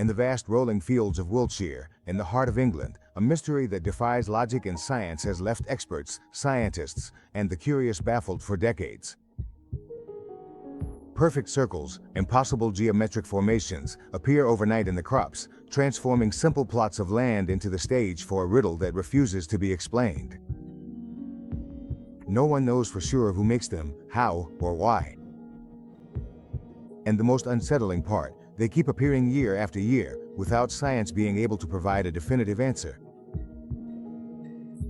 In the vast rolling fields of Wiltshire, in the heart of England, a mystery that defies logic and science has left experts, scientists, and the curious baffled for decades. Perfect circles, impossible geometric formations, appear overnight in the crops, transforming simple plots of land into the stage for a riddle that refuses to be explained. No one knows for sure who makes them, how, or why. And the most unsettling part, they keep appearing year after year, without science being able to provide a definitive answer.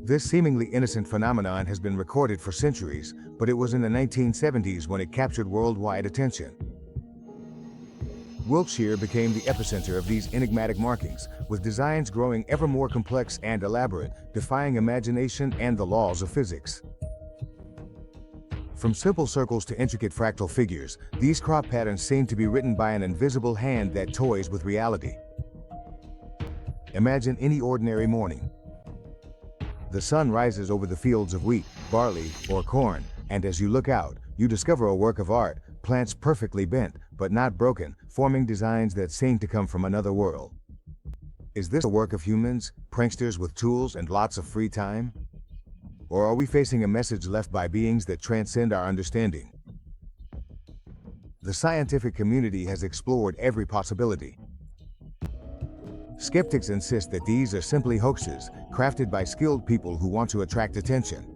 This seemingly innocent phenomenon has been recorded for centuries, but it was in the 1970s when it captured worldwide attention. Wiltshire became the epicenter of these enigmatic markings, with designs growing ever more complex and elaborate, defying imagination and the laws of physics. From simple circles to intricate fractal figures, these crop patterns seem to be written by an invisible hand that toys with reality. Imagine any ordinary morning. The sun rises over the fields of wheat, barley, or corn, and as you look out, you discover a work of art, plants perfectly bent, but not broken, forming designs that seem to come from another world. Is this a work of humans, pranksters with tools and lots of free time? Or are we facing a message left by beings that transcend our understanding? The scientific community has explored every possibility. Skeptics insist that these are simply hoaxes, crafted by skilled people who want to attract attention.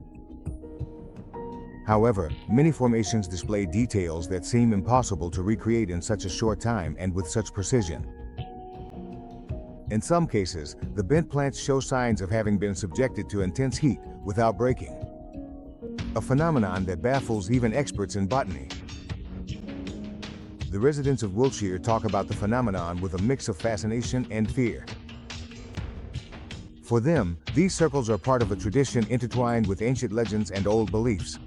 However, many formations display details that seem impossible to recreate in such a short time and with such precision. In some cases, the bent plants show signs of having been subjected to intense heat without breaking. A phenomenon that baffles even experts in botany. The residents of Wiltshire talk about the phenomenon with a mix of fascination and fear. For them, these circles are part of a tradition intertwined with ancient legends and old beliefs.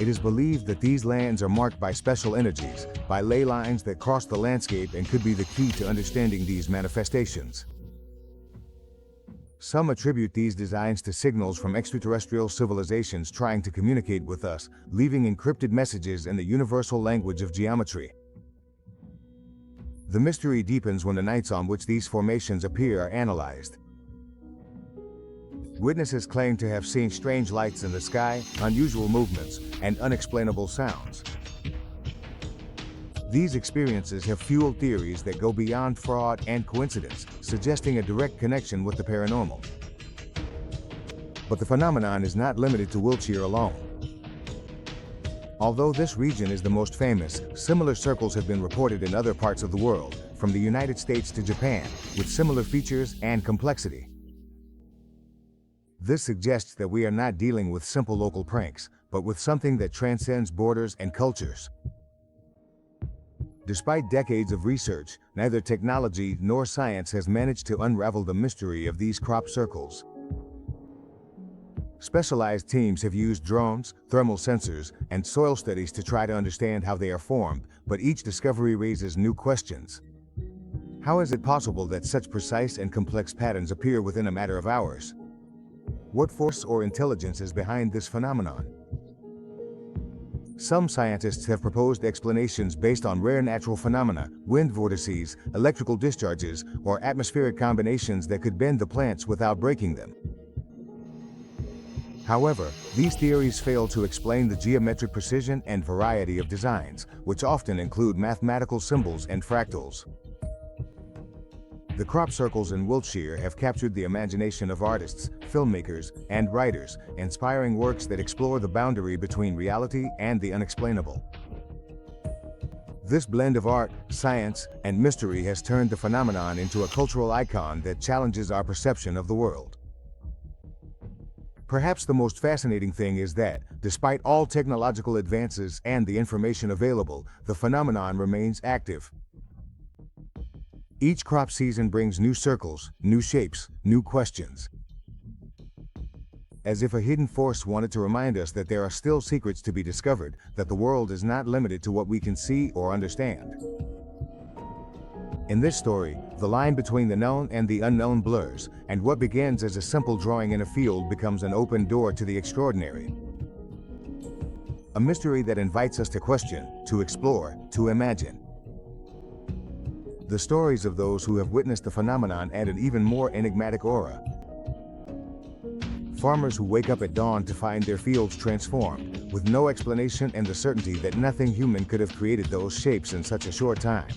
It is believed that these lands are marked by special energies, by ley lines that cross the landscape and could be the key to understanding these manifestations. Some attribute these designs to signals from extraterrestrial civilizations trying to communicate with us, leaving encrypted messages in the universal language of geometry. The mystery deepens when the nights on which these formations appear are analyzed. Witnesses claim to have seen strange lights in the sky, unusual movements, and unexplainable sounds. These experiences have fueled theories that go beyond fraud and coincidence, suggesting a direct connection with the paranormal. But the phenomenon is not limited to Wiltshire alone. Although this region is the most famous, similar circles have been reported in other parts of the world, from the United States to Japan, with similar features and complexity. This suggests that we are not dealing with simple local pranks, but with something that transcends borders and cultures. Despite decades of research, neither technology nor science has managed to unravel the mystery of these crop circles. Specialized teams have used drones, thermal sensors, and soil studies to try to understand how they are formed, but each discovery raises new questions. How is it possible that such precise and complex patterns appear within a matter of hours? What force or intelligence is behind this phenomenon? Some scientists have proposed explanations based on rare natural phenomena, wind vortices, electrical discharges, or atmospheric combinations that could bend the plants without breaking them. However, these theories fail to explain the geometric precision and variety of designs, which often include mathematical symbols and fractals. The crop circles in Wiltshire have captured the imagination of artists, filmmakers, and writers, inspiring works that explore the boundary between reality and the unexplainable. This blend of art, science, and mystery has turned the phenomenon into a cultural icon that challenges our perception of the world. Perhaps the most fascinating thing is that, despite all technological advances and the information available, the phenomenon remains active. Each crop season brings new circles, new shapes, new questions. As if a hidden force wanted to remind us that there are still secrets to be discovered, that the world is not limited to what we can see or understand. In this story, the line between the known and the unknown blurs, and what begins as a simple drawing in a field becomes an open door to the extraordinary. A mystery that invites us to question, to explore, to imagine. The stories of those who have witnessed the phenomenon add an even more enigmatic aura. Farmers who wake up at dawn to find their fields transformed, with no explanation and the certainty that nothing human could have created those shapes in such a short time.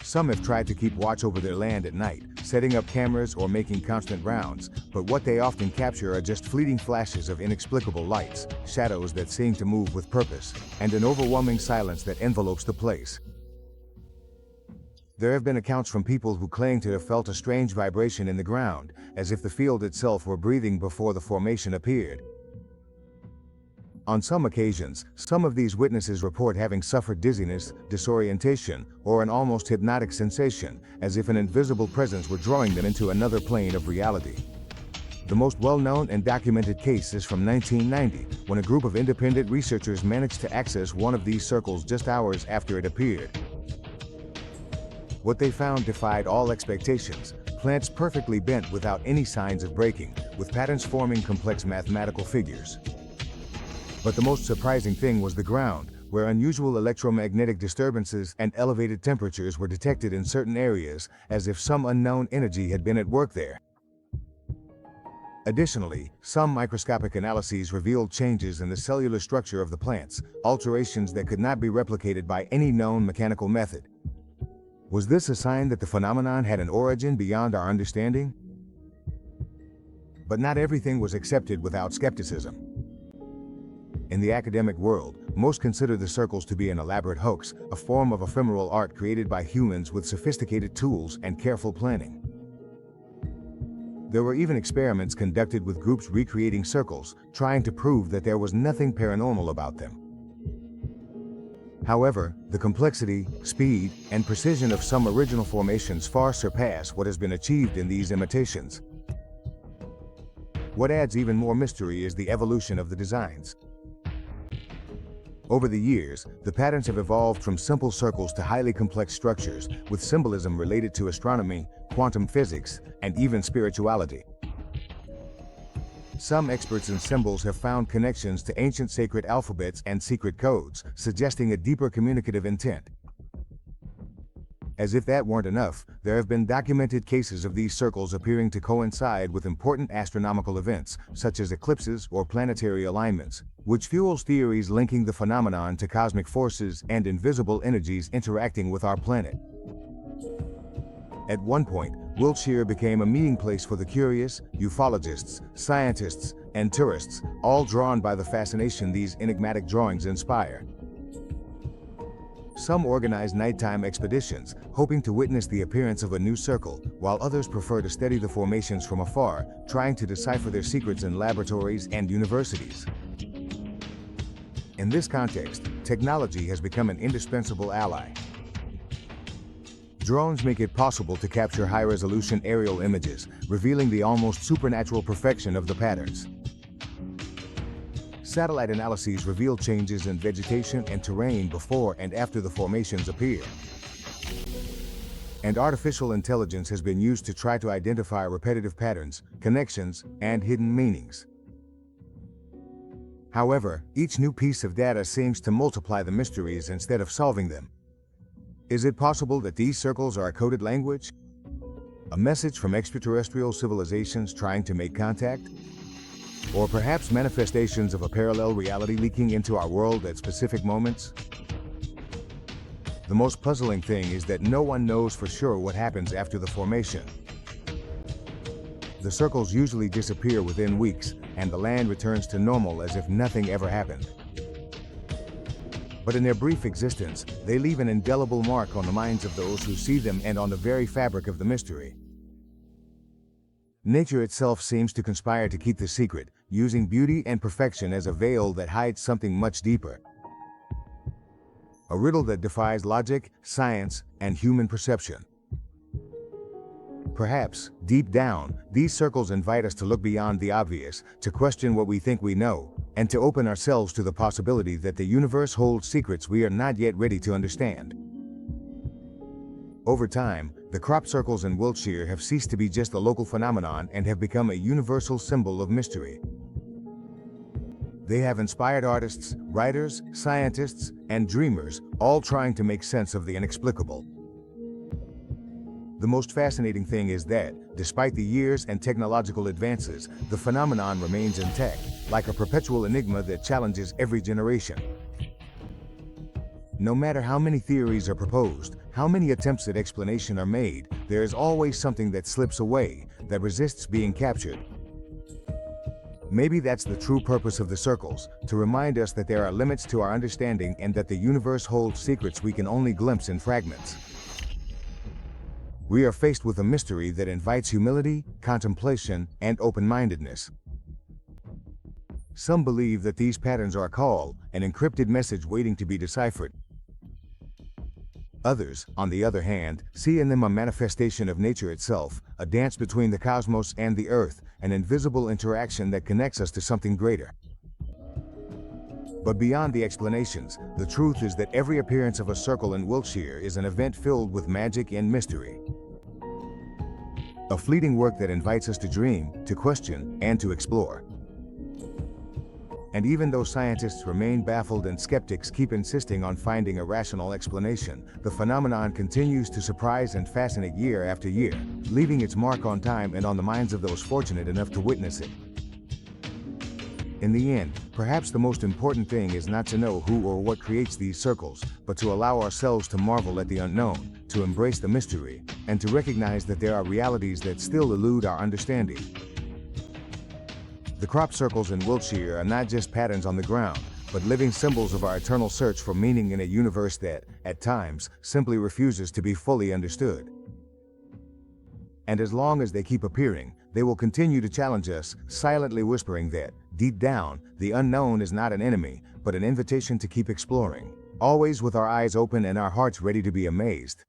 Some have tried to keep watch over their land at night, setting up cameras or making constant rounds, but what they often capture are just fleeting flashes of inexplicable lights, shadows that seem to move with purpose, and an overwhelming silence that envelopes the place. There have been accounts from people who claim to have felt a strange vibration in the ground, as if the field itself were breathing before the formation appeared. On some occasions, some of these witnesses report having suffered dizziness, disorientation, or an almost hypnotic sensation, as if an invisible presence were drawing them into another plane of reality. The most well-known and documented case is from 1990, when a group of independent researchers managed to access one of these circles just hours after it appeared. What they found defied all expectations: plants perfectly bent without any signs of breaking, with patterns forming complex mathematical figures. But the most surprising thing was the ground, where unusual electromagnetic disturbances and elevated temperatures were detected in certain areas, as if some unknown energy had been at work there. Additionally, some microscopic analyses revealed changes in the cellular structure of the plants, alterations that could not be replicated by any known mechanical method. Was this a sign that the phenomenon had an origin beyond our understanding? But not everything was accepted without skepticism. In the academic world, most consider the circles to be an elaborate hoax, a form of ephemeral art created by humans with sophisticated tools and careful planning. There were even experiments conducted with groups recreating circles, trying to prove that there was nothing paranormal about them. However, the complexity, speed, and precision of some original formations far surpass what has been achieved in these imitations. What adds even more mystery is the evolution of the designs. Over the years, the patterns have evolved from simple circles to highly complex structures, with symbolism related to astronomy, quantum physics, and even spirituality. Some experts in symbols have found connections to ancient sacred alphabets and secret codes, suggesting a deeper communicative intent. As if that weren't enough, there have been documented cases of these circles appearing to coincide with important astronomical events, such as eclipses or planetary alignments, which fuels theories linking the phenomenon to cosmic forces and invisible energies interacting with our planet. At one point, Wiltshire became a meeting place for the curious, ufologists, scientists, and tourists, all drawn by the fascination these enigmatic drawings inspire. Some organize nighttime expeditions, hoping to witness the appearance of a new circle, while others prefer to study the formations from afar, trying to decipher their secrets in laboratories and universities. In this context, technology has become an indispensable ally. Drones make it possible to capture high-resolution aerial images, revealing the almost supernatural perfection of the patterns. Satellite analyses reveal changes in vegetation and terrain before and after the formations appear. And artificial intelligence has been used to try to identify repetitive patterns, connections, and hidden meanings. However, each new piece of data seems to multiply the mysteries instead of solving them. Is it possible that these circles are a coded language? A message from extraterrestrial civilizations trying to make contact? Or perhaps manifestations of a parallel reality leaking into our world at specific moments? The most puzzling thing is that no one knows for sure what happens after the formation. The circles usually disappear within weeks, and the land returns to normal as if nothing ever happened. But in their brief existence, they leave an indelible mark on the minds of those who see them and on the very fabric of the mystery. Nature itself seems to conspire to keep the secret, using beauty and perfection as a veil that hides something much deeper. A riddle that defies logic, science, and human perception. Perhaps, deep down, these circles invite us to look beyond the obvious, to question what we think we know, and to open ourselves to the possibility that the universe holds secrets we are not yet ready to understand. Over time, the crop circles in Wiltshire have ceased to be just a local phenomenon and have become a universal symbol of mystery. They have inspired artists, writers, scientists, and dreamers, all trying to make sense of the inexplicable. The most fascinating thing is that, despite the years and technological advances, the phenomenon remains intact, like a perpetual enigma that challenges every generation. No matter how many theories are proposed, how many attempts at explanation are made, there is always something that slips away, that resists being captured. Maybe that's the true purpose of the circles, to remind us that there are limits to our understanding and that the universe holds secrets we can only glimpse in fragments. We are faced with a mystery that invites humility, contemplation, and open-mindedness. Some believe that these patterns are a call, an encrypted message waiting to be deciphered. Others, on the other hand, see in them a manifestation of nature itself, a dance between the cosmos and the earth, an invisible interaction that connects us to something greater. But beyond the explanations, the truth is that every appearance of a circle in Wiltshire is an event filled with magic and mystery. A fleeting work that invites us to dream, to question, and to explore. And even though scientists remain baffled and skeptics keep insisting on finding a rational explanation, the phenomenon continues to surprise and fascinate year after year, leaving its mark on time and on the minds of those fortunate enough to witness it. In the end, perhaps the most important thing is not to know who or what creates these circles, but to allow ourselves to marvel at the unknown, to embrace the mystery, and to recognize that there are realities that still elude our understanding. The crop circles in Wiltshire are not just patterns on the ground, but living symbols of our eternal search for meaning in a universe that, at times, simply refuses to be fully understood. And as long as they keep appearing, they will continue to challenge us, silently whispering that, deep down, the unknown is not an enemy, but an invitation to keep exploring, always with our eyes open and our hearts ready to be amazed.